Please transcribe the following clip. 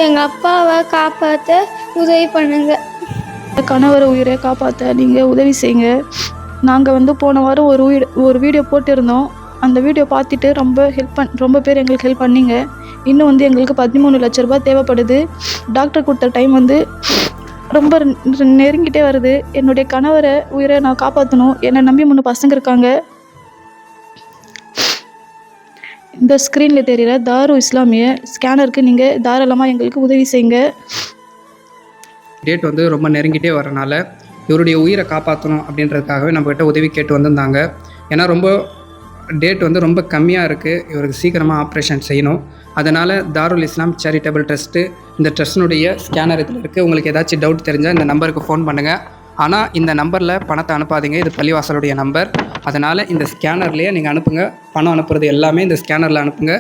எங்கள் அப்பாவை காப்பாற்ற உதவி பண்ணுங்க. கணவர் உயிரை காப்பாற்ற நீங்கள் உதவி செய்யுங்க. நாங்கள் போன வாரம் ஒரு வீடியோ போட்டிருந்தோம். அந்த வீடியோ பார்த்துட்டு ரொம்ப பேர் எங்களுக்கு ஹெல்ப் பண்ணிங்க. இன்னும் எங்களுக்கு 13 லட்ச ரூபாய் தேவைப்படுது. டாக்டர் கொடுத்த டைம் ரொம்ப நெருங்கிட்டே வருது. என்னுடைய கணவரை உயிரை நான் காப்பாற்றணும். என்னை நம்பி 3 பசங்க இருக்காங்க. இந்த ஸ்க்ரீனில் தெரிகிற தாரு இஸ்லாமிய ஸ்கேனருக்கு நீங்கள் தாராளமாக எங்களுக்கு உதவி செய்யுங்க. டேட் ரொம்ப நெருங்கிட்டே வரனால இவருடைய உயிரை காப்பாற்றணும் அப்படின்றதுக்காகவே நம்மக்கிட்ட உதவி கேட்டு வந்திருந்தாங்க. ஏன்னா டேட் ரொம்ப கம்மியாக இருக்குது. இவருக்கு சீக்கிரமாக ஆப்ரேஷன் செய்யணும். அதனால் தாருல் இஸ்லாம் சேரிட்டபிள் ட்ரஸ்ட்டு இந்த ட்ரஸ்டினுடைய ஸ்கேனர் இதில் இருக்குது. உங்களுக்கு ஏதாச்சும் டவுட் தெரிஞ்சால் இந்த நம்பருக்கு ஃபோன் பண்ணுங்கள். ஆனால் இந்த நம்பரில் பணத்தை அனுப்பாதீங்க. இது பள்ளிவாசலுடைய நம்பர். அதனால் இந்த ஸ்கேனர்லேயே நீங்கள் அனுப்புங்க. பணம் அனுப்புறது எல்லாமே இந்த ஸ்கேனரில் அனுப்புங்க.